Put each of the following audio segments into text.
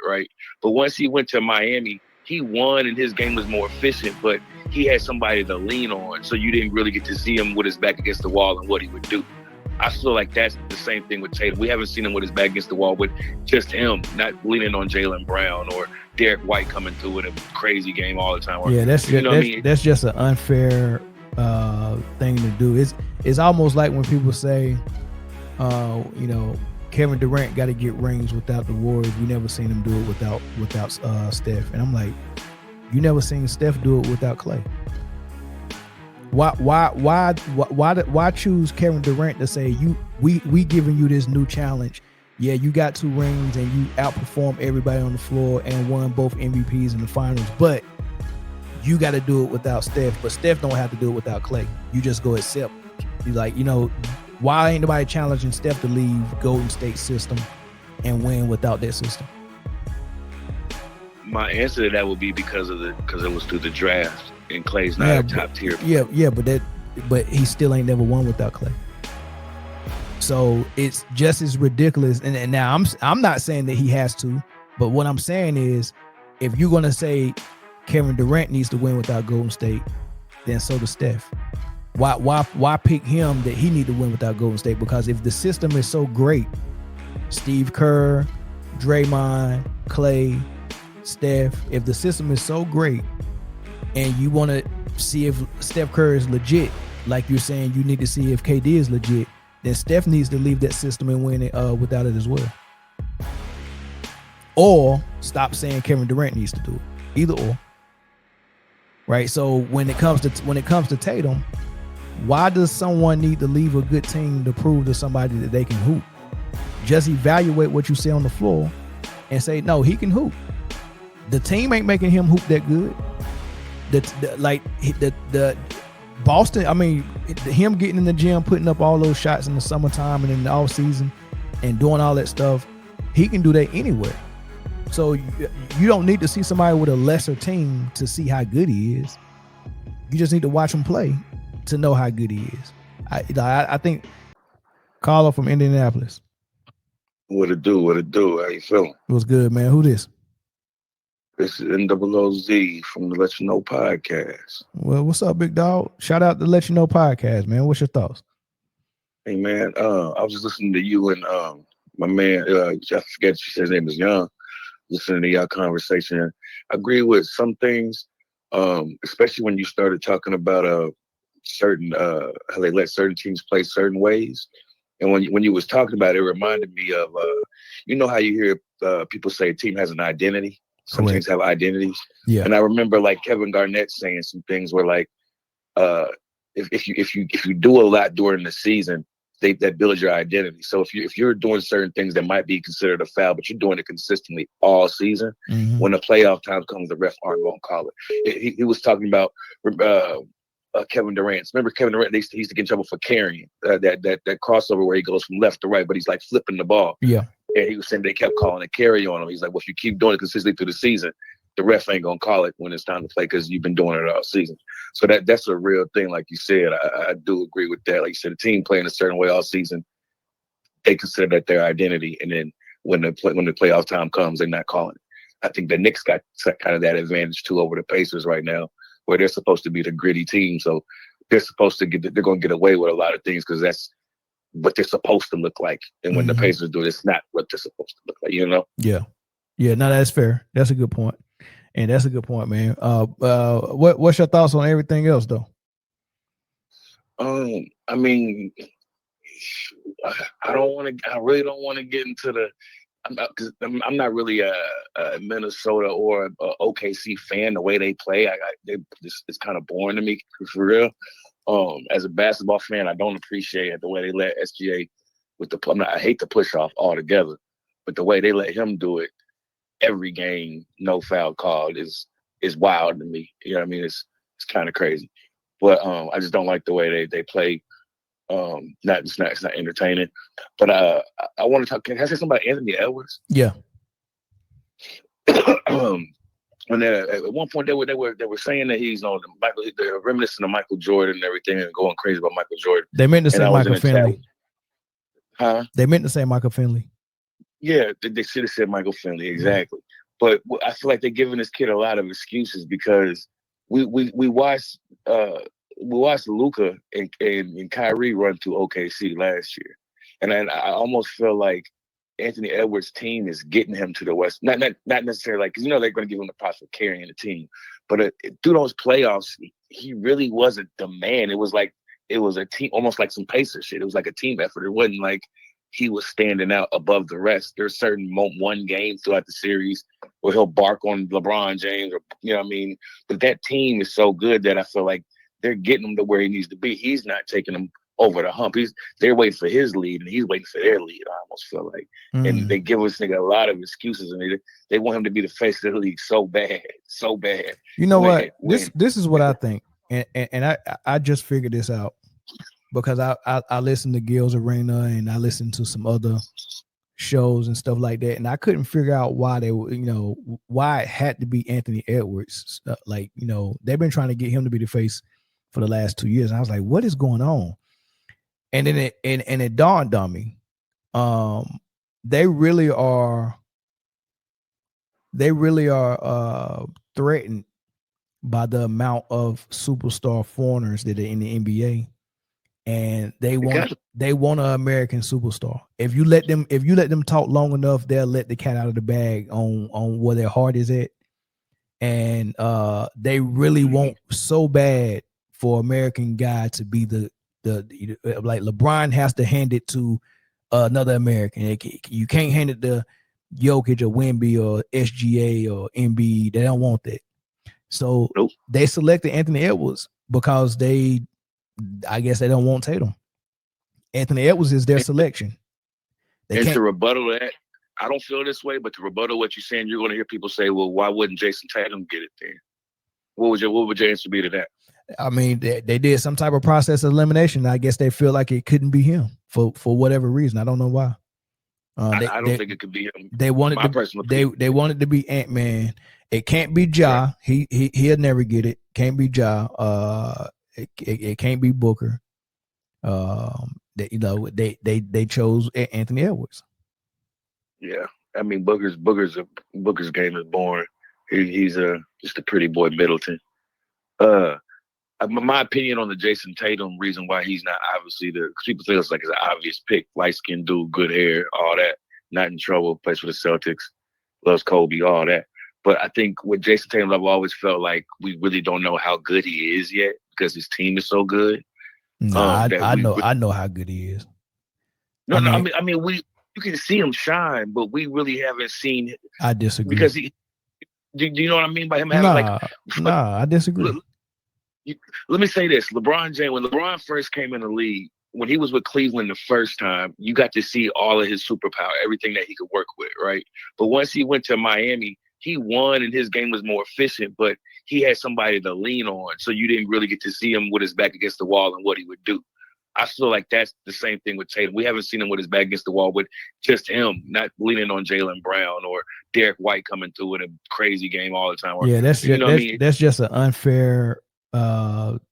right? But once he went to Miami, he won and his game was more efficient, but he had somebody to lean on, so you didn't really get to see him with his back against the wall and what he would do. I feel like that's the same thing with Tatum. We haven't seen him with his back against the wall, but just him, not leaning on Jaylen Brown or Derek White coming through with a crazy game all the time. Or, yeah, that's just an unfair thing to do. It's almost like when people say, Kevin Durant got to get rings without the Warriors. We never seen him do it without Steph. And I'm like, you never seen Steph do it without Clay. Why choose Kevin Durant to say we giving you this new challenge? Yeah, you got 2 rings and you outperformed everybody on the floor and won both MVPs in the finals, but you got to do it without Steph. But Steph don't have to do it without Clay. You just go accept. He's like, why ain't nobody challenging Steph to leave Golden State system and win without that system? My answer to that would be because it was through the draft. And Clay's not a top tier. Yeah, but he still ain't never won without Clay. So it's just as ridiculous. And now I'm not saying that he has to, but what I'm saying is, if you're gonna say Kevin Durant needs to win without Golden State, then so does Steph. Why pick him that he need to win without Golden State? Because if the system is so great, Steve Kerr, Draymond, Clay, Steph, if the system is so great, and you want to see if Steph Curry is legit, like you're saying you need to see if KD is legit, then Steph needs to leave that system and win it without it as well. Or stop saying Kevin Durant needs to do it. Either or. Right? So when it comes to Tatum, why does someone need to leave a good team to prove to somebody that they can hoop? Just evaluate what you see on the floor and say, no, he can hoop. The team ain't making him hoop that good. The Boston, I mean, him getting in the gym, putting up all those shots in the summertime and in the off season and doing all that stuff, he can do that anywhere. So you don't need to see somebody with a lesser team to see how good he is. You just need to watch him play to know how good he is. I think Carlo from Indianapolis. What it do? How you feeling? It was good, man. Who this? This is NOOZ from the Let You Know podcast. Well, what's up, big dog? Shout out to Let You Know podcast, man. What's your thoughts? Hey, man, I was just listening to you and my man, I forget his name is Young, listening to y'all conversation. I agree with some things, especially when you started talking about certain how they let certain teams play certain ways. And when you was talking about it, it reminded me of, how you hear people say a team has an identity. Some Correct. teams have identities. Yeah. And I remember like Kevin Garnett saying some things where like, if you do a lot during the season, that builds your identity. So if you're doing certain things that might be considered a foul, but you're doing it consistently all season, when the playoff time comes, the ref aren't going to call it. He was talking about Kevin Durant. Remember Kevin Durant? He used to get in trouble for carrying that crossover where he goes from left to right, but he's like flipping the ball. Yeah. And he was saying they kept calling a carry on him. He's like, well, if you keep doing it consistently through the season, the ref ain't gonna call it when it's time to play because you've been doing it all season. So that's a real thing, like you said. I do agree with that. Like you said, a team playing a certain way all season, they consider that their identity, and then when the playoff time comes, they're not calling it. I think the Knicks got kind of that advantage too over the Pacers right now, where they're supposed to be the gritty team. So they're going to get away with a lot of things because that's what they're supposed to look like. And when the Pacers do it, it's not what they're supposed to look like, Yeah. Yeah, no, that's fair. That's a good point. And that's a good point, man. What's your thoughts on everything else though? I mean, I really don't want to get into the, because I'm not really a Minnesota or a OKC fan. The way they play, it's kind of boring to me, for real. As a basketball fan, I don't appreciate it the way they let SGA with I hate the push off altogether, but the way they let him do it every game, no foul called, is wild to me. You know what I mean? It's kind of crazy, but I just don't like the way they play. It's not entertaining. But I want to talk. Can I say something about Anthony Edwards? Yeah. When at one point they were saying that he's on they're reminiscent of Michael Jordan and everything and going crazy about Michael Jordan. They meant to say Michael Finley. Huh? They meant to say Michael Finley. Yeah, they should have said Michael Finley, exactly. But I feel like they're giving this kid a lot of excuses because we watched Luka and Kyrie run through OKC last year, and I almost feel like Anthony Edwards' team is getting him to the West. Not necessarily like, because they're going to give him the props for carrying the team, but through those playoffs, he really wasn't the man. It was a team, almost like some Pacer shit. It was like a team effort. It wasn't like he was standing out above the rest. There's certain one game throughout the series where he'll bark on LeBron James, or what I mean. But that team is so good that I feel like they're getting him to where he needs to be. He's not taking them over the hump. They're waiting for his lead, and he's waiting for their lead. I almost feel like, and they give us nigga a lot of excuses, and they want him to be the face of the league so bad, so bad. You know what? This is what I think, and I just figured this out because I listened to Gil's Arena and I listened to some other shows and stuff like that, and I couldn't figure out why they were, why it had to be Anthony Edwards. They've been trying to get him to be the face for the last 2 years. And I was like, what is going on? And then it dawned on me. They really are threatened by the amount of superstar foreigners that are in the NBA. And they want an American superstar. If you let them talk long enough, they'll let the cat out of the bag on where their heart is at. And they really want so bad for American guy to be the like LeBron has to hand it to another American. You can't hand it to Jokic or Wemby or SGA or Embiid. They don't want that. So They selected Anthony Edwards because I guess they don't want Tatum. Anthony Edwards is their selection. To rebuttal that, I don't feel this way, but to rebuttal what you're saying, you're going to hear people say, well, why wouldn't Jason Tatum get it then? What would your answer be to that? I mean, they did some type of process of elimination. I guess they feel like it couldn't be him for whatever reason. I don't know why. I don't think it could be him. They wanted they wanted to be Ant-Man. It can't be Ja. Right. He'll never get it. Can't be Ja. It can't be Booker. They chose Anthony Edwards. Yeah, I mean Booker's game is boring. He's just a pretty boy Middleton. My opinion on the Jason Tatum reason why he's not obviously people think it's like it's an obvious pick, light skinned dude, good hair, all that, not in trouble, plays for the Celtics, loves Kobe, all that. But I think with Jason Tatum, I've always felt like we really don't know how good he is yet because his team is so good. I know how good he is. I mean, you can see him shine, but we really haven't seen. I disagree because do you know what I mean by him having I disagree. Let me say this: LeBron James, when LeBron first came in the league, when he was with Cleveland the first time, you got to see all of his superpower, everything that he could work with, right? But once he went to Miami, he won and his game was more efficient, but he had somebody to lean on. So you didn't really get to see him with his back against the wall and what he would do. I feel like that's the same thing with Tatum. We haven't seen him with his back against the wall with just him, not leaning on Jaylen Brown or Derek White coming through with a crazy game all the time. That's just an unfair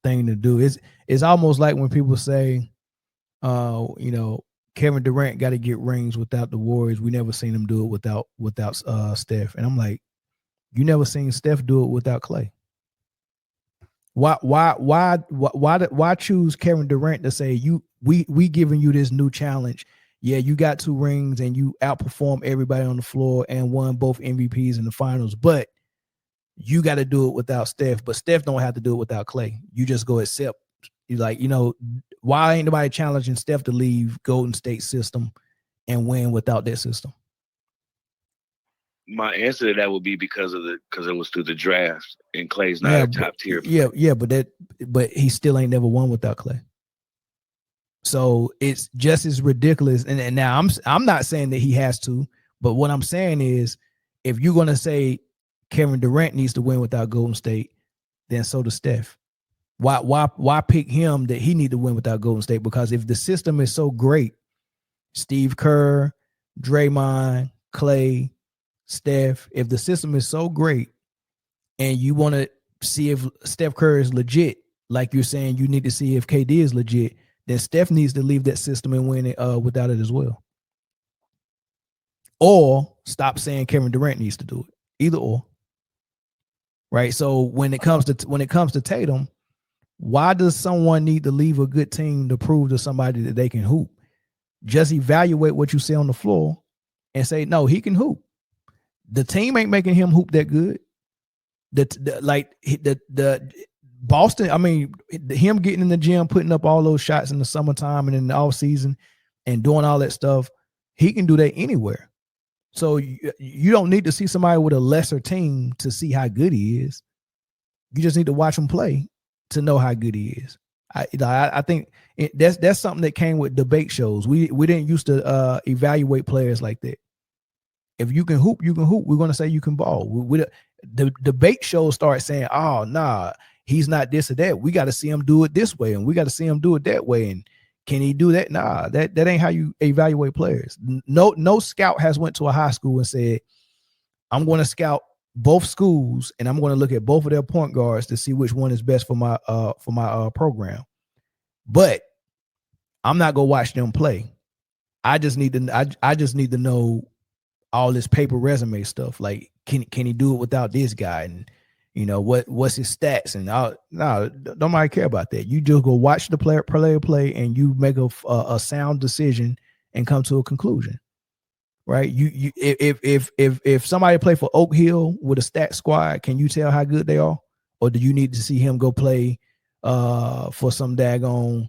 thing to do. It's almost like when people say, Kevin Durant got to get rings without the Warriors. We never seen him do it without Steph. And I'm like, you never seen Steph do it without Clay. Why choose Kevin Durant to say we giving you this new challenge? Yeah, you got 2 rings and you outperformed everybody on the floor and won both MVPs in the finals, but you got to do it without Steph. But Steph don't have to do it without Clay. You just go accept. You're like, why ain't nobody challenging Steph to leave Golden State system and win without that system? My answer to that would be because it was through the draft and Clay's not a top tier. But he still ain't never won without Clay. So it's just as ridiculous. And now I'm not saying that he has to, but what I'm saying is if you're gonna say Kevin Durant needs to win without Golden State, then so does Steph. Why pick him that he need to win without Golden State? Because if the system is so great, Steve Kerr, Draymond, Clay, Steph, if the system is so great and you want to see if Steph Curry is legit, like you're saying you need to see if KD is legit, then Steph needs to leave that system and win it without it as well. Or stop saying Kevin Durant needs to do it. either or. Right. So when it comes to Tatum, why does someone need to leave a good team to prove to somebody that they can hoop? Just evaluate what you see on the floor and say, no, he can hoop. The team ain't making him hoop that good. The Boston, I mean, him getting in the gym, putting up all those shots in the summertime and in the off season and doing all that stuff, he can do that anywhere. So you don't need to see somebody with a lesser team to see how good he is. You just need to watch him play to know how good he is. I think that's something that came with debate shows. We didn't used to evaluate players like that. If you can hoop, you can hoop. We're going to say you can ball. The debate shows start saying, oh, nah, he's not this or that. We got to see him do it this way, and we got to see him do it that way. And can he do that? Nah, that ain't how you evaluate players. No scout has went to a high school and said, I'm going to scout both schools and I'm going to look at both of their point guards to see which one is best for my program. But I'm not going to watch them play. I just need to know all this paper resume stuff. Like, can he do it without this guy? And what's his stats? And no, nobody care about that. You just go watch the player play, and you make a sound decision and come to a conclusion. Right? You if somebody play for Oak Hill with a stat squad, can you tell how good they are, or do you need to see him go play for some daggone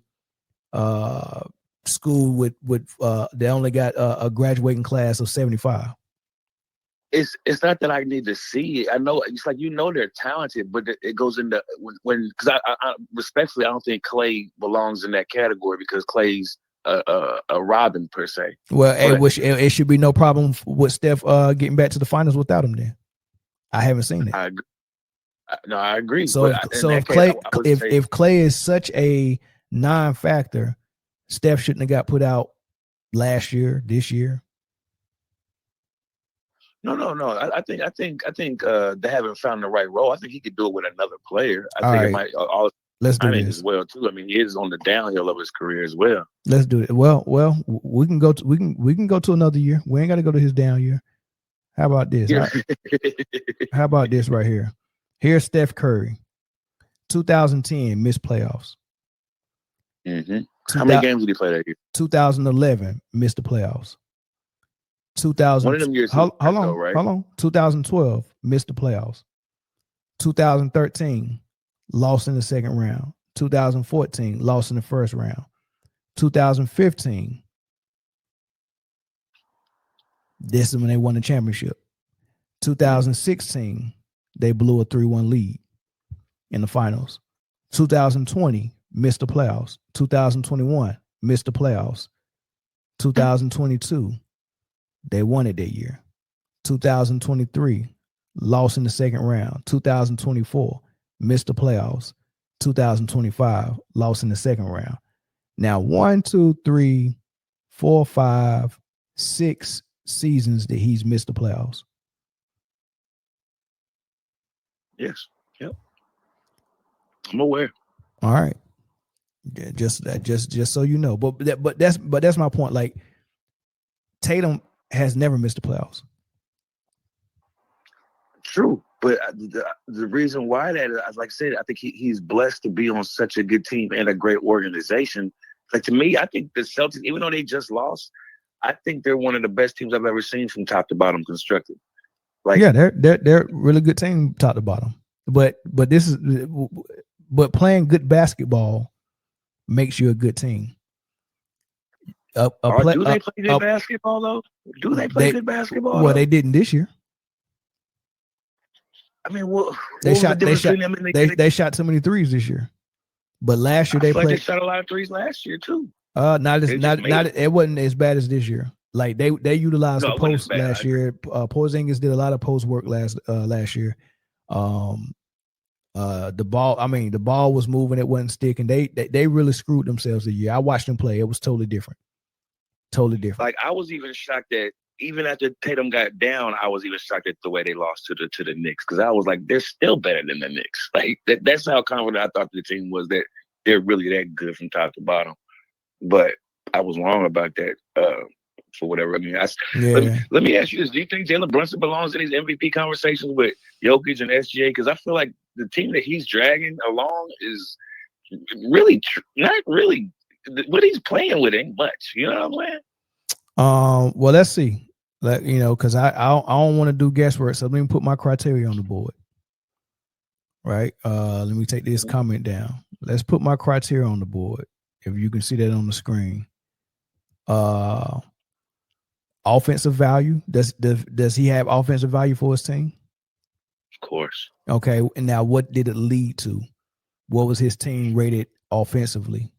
school with they only got a graduating class of 75? It's not that I need to see it. I know it's like they're talented, but it goes into when because I respectfully I don't think Clay belongs in that category because Clay's a Robin per se. Well, it should be no problem with Steph getting back to the finals without him. Then I haven't seen it. I agree. So if Clay is such a non-factor, Steph shouldn't have got put out last year, this year. No. I think they haven't found the right role. I think he could do it with another player. It might let's do this as well too. I mean, he is on the downhill of his career as well. Let's do it. Well, we can go to another year. We ain't got to go to his down year. How about this? Yeah. How about this right here? Here's Steph Curry, 2010 missed playoffs. Mm-hmm. How many games did he play that year? 2011 missed the playoffs. 2000. One of them years. Hold on. 2012 missed the playoffs. 2013 lost in the second round. 2014 lost in the first round. 2015. This is when they won the championship. 2016 they blew a 3-1 lead in the finals. 2020 missed the playoffs. 2021 missed the playoffs. 2022 they won it that year. 2023 lost in the second round. 2024 missed the playoffs. 2025 lost in the second round. Now 1, 2, 3, 4, 5, 6 seasons that he's missed the playoffs. Yes. Yep. I'm aware. All right. Yeah, just so you know. But that's my point. Like, Tatum has never missed the playoffs. True, but the reason why that is, like I said, I think he's blessed to be on such a good team and a great organization. Like, to me, I think the Celtics, even though they just lost, I think they're one of the best teams I've ever seen from top to bottom constructed. Like, yeah, they're a really good team top to bottom. But playing good basketball makes you a good team. Do they play good basketball though? Do they play good basketball? Well, they didn't this year. I mean, they shot too many threes this year. But last year they shot a lot of threes last year too. It wasn't as bad as this year. Like they utilized the post last year. Porzingis did a lot of post work last year. The ball was moving, it wasn't sticking. They really screwed themselves the year. I watched them play. It was totally different. Like, I was even shocked that even after Tatum got down, I was even shocked at the way they lost to the Knicks, because I was like, they're still better than the Knicks. Like, that's how confident I thought the team was, that they're really that good from top to bottom. But I was wrong about that. for whatever. I mean, Yeah. let me ask you this: do you think Jalen Brunson belongs in these MVP conversations with Jokic and SGA? Because I feel like the team that he's dragging along is really not really what he's playing with ain't much. You know what I'm saying? Well, let's see. Because I don't want to do guesswork, so let me put my criteria on the board. Right. Let me take this comment down. Let's put my criteria on the board. If you can see that on the screen. Offensive value. Does he have offensive value for his team? Of course. Okay. And now what did it lead to? What was his team rated offensively?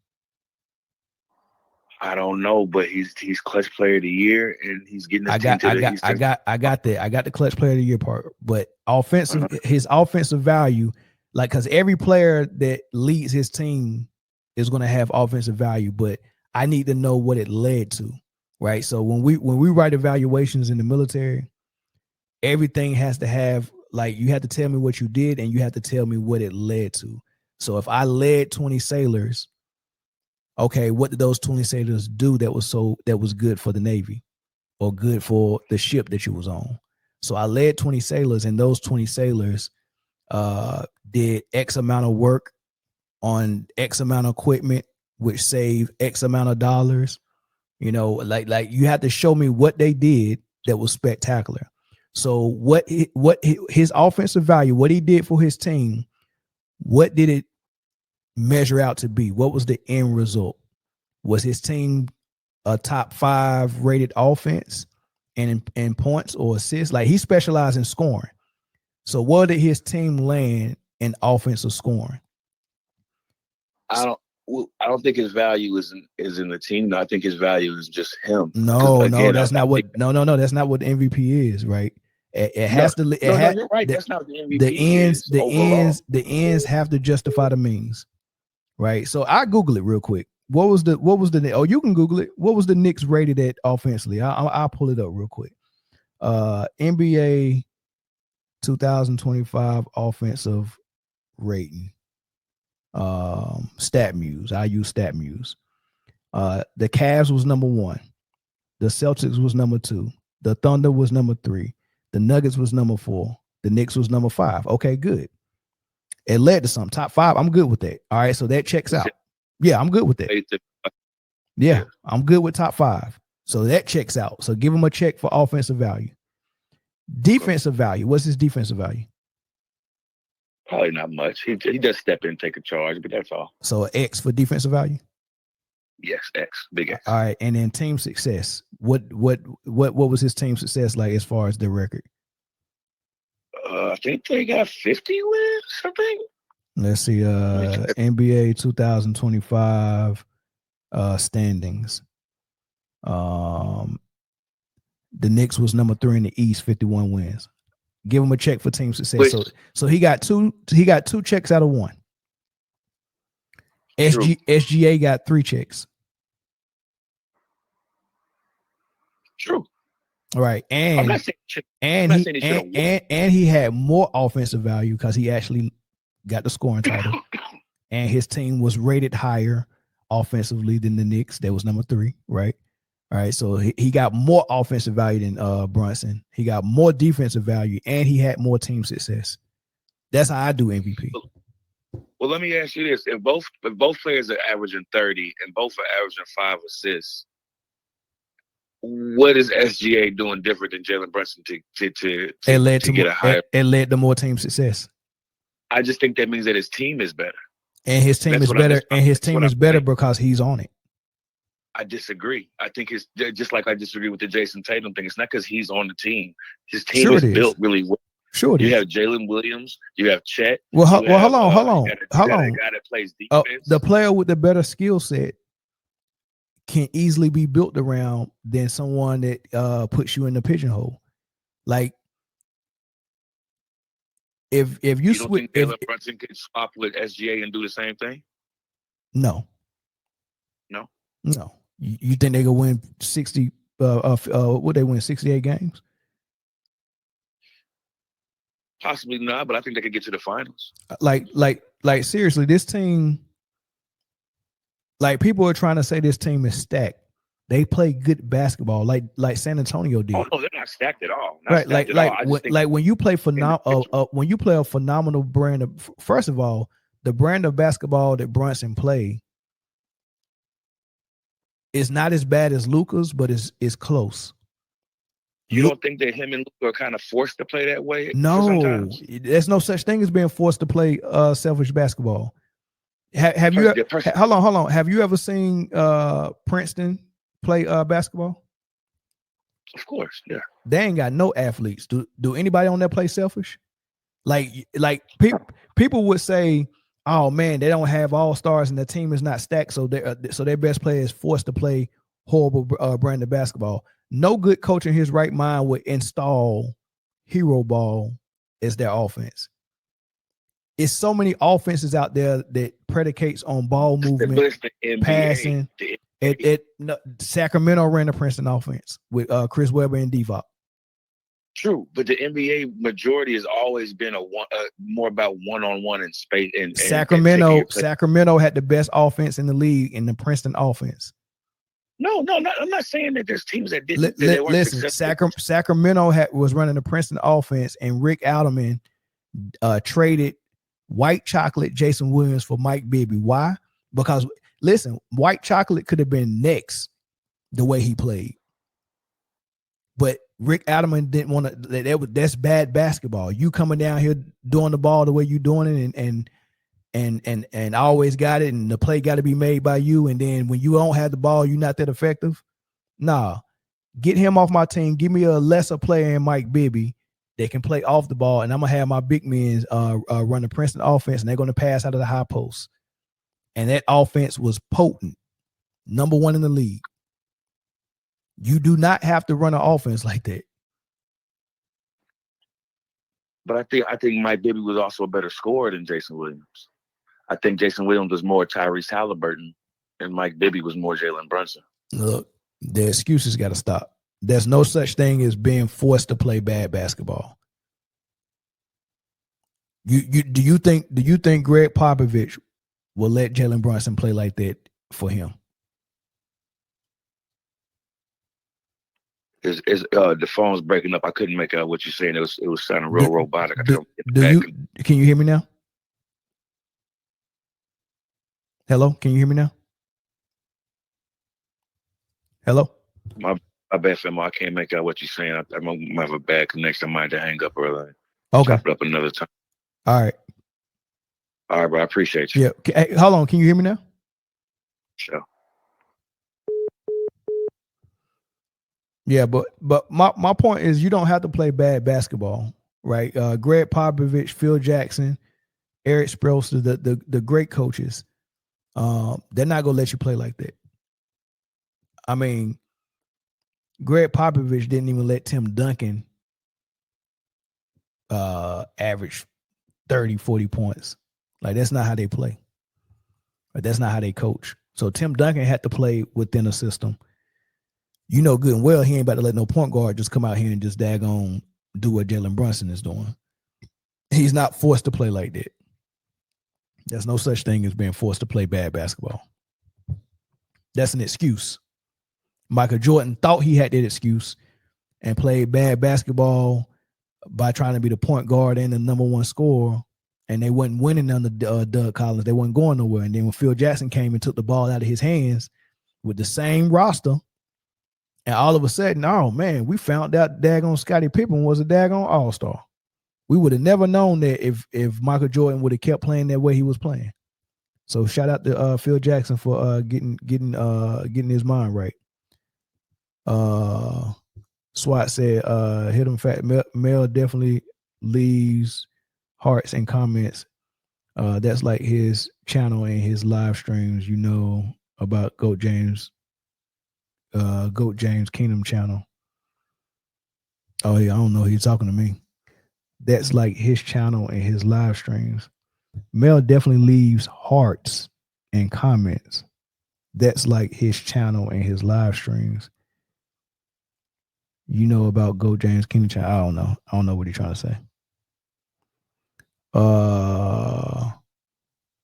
I don't know, but he's clutch player of the year, and he's getting his team to the Eastern. I got the clutch player of the year part, but offensive, his offensive value, like, because every player that leads his team is going to have offensive value, but I need to know what it led to, right? So when we write evaluations in the military, everything has to have, like, you have to tell me what you did, and you have to tell me what it led to. So if I led 20 sailors, okay, what did those 20 sailors do that was good for the Navy or good for the ship that you was on? So I led 20 sailors, and those 20 sailors did X amount of work on X amount of equipment, which saved X amount of dollars. You know, like you have to show me what they did that was spectacular. So what his offensive value, what he did for his team, what did it measure out to be? What was the end result? Was his team a top 5 rated offense and in points or assists? Like, he specialized in scoring. So where did his team land in offensive scoring? I don't think his value is in the team. No, I think his value is just him. No, that's not what the MVP is, right? It has to. You're right. That's not what the MVP the ends have to justify the means, right? So I Google it real quick. What was the oh, you can Google it. What was the Knicks rated at offensively? I'll pull it up real quick. NBA 2025 offensive rating. StatMuse. I use StatMuse. The Cavs was number 1. The Celtics was number 2. The Thunder was number 3. The Nuggets was number 4. The Knicks was number 5. Okay, good. It led to some top 5. I'm good with that. All right, so that checks out. Yeah, I'm good with that. Yeah, I'm good with top 5. So that checks out. So give him a check for offensive value. Defensive value. What's his defensive value? Probably not much. He does step in and take a charge, but that's all. So X for defensive value? Yes, X. Big X. All right. And then team success. What was his team success like as far as their record? I think they got 50 wins, I think. Let's see. NBA 2025 standings. The Knicks was number 3 in the East, 51 wins. Give him a check for team success. So he got two checks out of 1. SGA got 3 checks. True. All right. And he had more offensive value because he actually got the scoring title. And his team was rated higher offensively than the Knicks. That was number 3, right? All right, so he got more offensive value than Brunson. He got more defensive value, and he had more team success. That's how I do MVP. Well, let me ask you this: if both players are averaging 30 and both are averaging 5 assists, what is SGA doing different than Jalen Brunson to get a higher? It led to more team success. I just think that means that his team is better, and his team is better, and his team is better because he's on it. I disagree. I think it's just like I disagree with the Jason Tatum thing. It's not because he's on the team. His team is built really well. Sure, you have Jalen Williams. You have Chet. Hold on. You got a guy that plays defense. The player with the better skill set can easily be built around than someone that puts you in the pigeonhole. Like, if you switch, think Jalen Brunson could swap with SGA and do the same thing? No. You think they gonna win 60? Would they win 68 games? Possibly not, but I think they could get to the finals. Like seriously, this team. Like, people are trying to say this team is stacked, They play good basketball, like San Antonio did. Oh no, they're not stacked at all. Right, when you play when you play a phenomenal brand of, first of all, the brand of basketball that Brunson play is not as bad as Luka's, but is close. You don't think that him and Luka are kind of forced to play that way? No, there's no such thing as being forced to play selfish basketball. Have you? Hold on. Have you ever seen Princeton play basketball? Of course, yeah. They ain't got no athletes. Do anybody on there play selfish? Like people would say, "Oh man, they don't have all stars and the team is not stacked, so their best player is forced to play horrible brand of basketball." No good coach in his right mind would install hero ball as their offense. It's so many offenses out there that predicates on ball movement, passing. Sacramento ran the Princeton offense with Chris Webber and Divac. True, but the NBA majority has always been more about one-on-one and space. And Sacramento had the best offense in the league in the Princeton offense. No, I'm not saying that there's teams that didn't. Listen, Sacramento was running the Princeton offense, and Rick Alderman traded White Chocolate Jason Williams for Mike Bibby. Why? Because listen, White Chocolate could have been next the way he played, but Rick Alderman didn't want to. That's bad basketball. You coming down here doing the ball the way you doing it, and always got it, and the play got to be made by you. And then when you don't have the ball, you're not that effective. Nah, get him off my team. Give me a lesser player in Mike Bibby that can play off the ball, and I'm gonna have my big men run the Princeton offense, and they're gonna pass out of the high post. And that offense was potent, number one in the league. You do not have to run an offense like that. But I think Mike Bibby was also a better scorer than Jason Williams. I think Jason Williams was more Tyrese Halliburton, and Mike Bibby was more Jalen Brunson. Look, the excuses got to stop. There's no such thing as being forced to play bad basketball. Do you think Greg Popovich will let Jalen Brunson play like that for him? The phone's breaking up. I couldn't make out what you're saying. It was sounding real robotic. Can you hear me now? Hello, can you hear me now? Hello? My bad, fam. I can't make out what you're saying. I might have a bad connection. I might have to hang up early. Okay. Chop it up another time. All right. All right, bro. I appreciate you. Yeah. Hey, hold on. Can you hear me now? Sure. Yeah, but my point is you don't have to play bad basketball, right? Greg Popovich, Phil Jackson, Eric Spoelstra, the great coaches, they're not gonna let you play like that. I mean, Greg Popovich didn't even let Tim Duncan average 30, 40 points. Like, that's not how they play. Right? That's not how they coach. So Tim Duncan had to play within a system. You know good and well he ain't about to let no point guard just come out here and just daggone do what Jalen Brunson is doing. He's not forced to play like that. There's no such thing as being forced to play bad basketball. That's an excuse. Michael Jordan thought he had that excuse and played bad basketball by trying to be the point guard and the number one scorer, and they wasn't winning under Doug Collins. They wasn't going nowhere. And then when Phil Jackson came and took the ball out of his hands with the same roster, and all of a sudden, oh man, we found out daggone Scottie Pippen was a daggone all-star. We would have never known that if Michael Jordan would have kept playing that way he was playing. So shout out to Phil Jackson for getting his mind right. SWAT said, hit him fat. Mel definitely leaves hearts and comments. That's like his channel and his live streams, you know, about Goat James Kingdom channel. Oh yeah, I don't know. He's talking to me. That's like his channel and his live streams. Mel definitely leaves hearts and comments. That's like his channel and his live streams. You know about Go James Kingdom channel? I don't know what he's trying to say.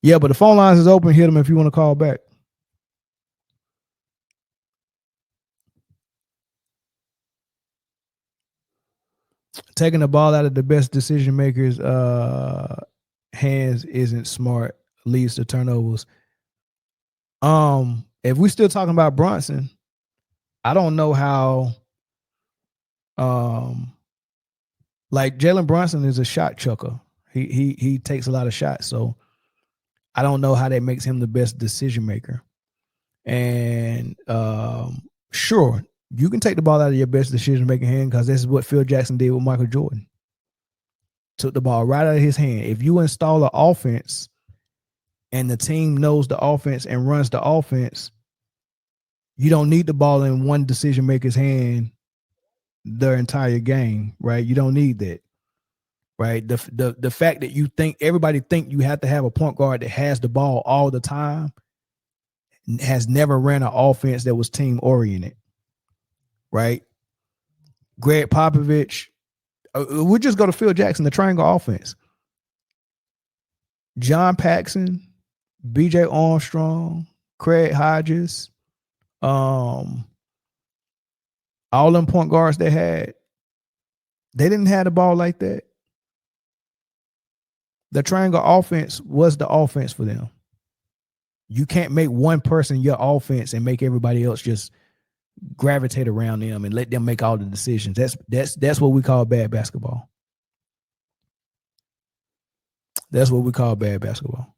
Yeah, but the phone lines is open. Hit them if you want to call back. taking the ball out of the best decision makers' hands isn't smart, leads to turnovers. If we're still talking about Brunson, I don't know how. Like Jalen Brunson is a shot chucker. He takes a lot of shots, so I don't know how that makes him the best decision maker. And sure, you can take the ball out of your best decision making hand because this is what Phil Jackson did with Michael Jordan. Took the ball right out of his hand. If you install an offense and the team knows the offense and runs the offense, you don't need the ball in one decision maker's hand their entire game, right? You don't need that, right? The fact that you think everybody think you have to have a point guard that has the ball all the time has never ran an offense that was team oriented, right? Greg Popovich, we'll just go to Phil Jackson, the triangle offense. John Paxson, BJ Armstrong, Craig Hodges, all them point guards they had, they didn't have the ball like that. The triangle offense was the offense for them. You can't make one person your offense and make everybody else just gravitate around them and let them make all the decisions. That's what we call bad basketball. That's what we call bad basketball.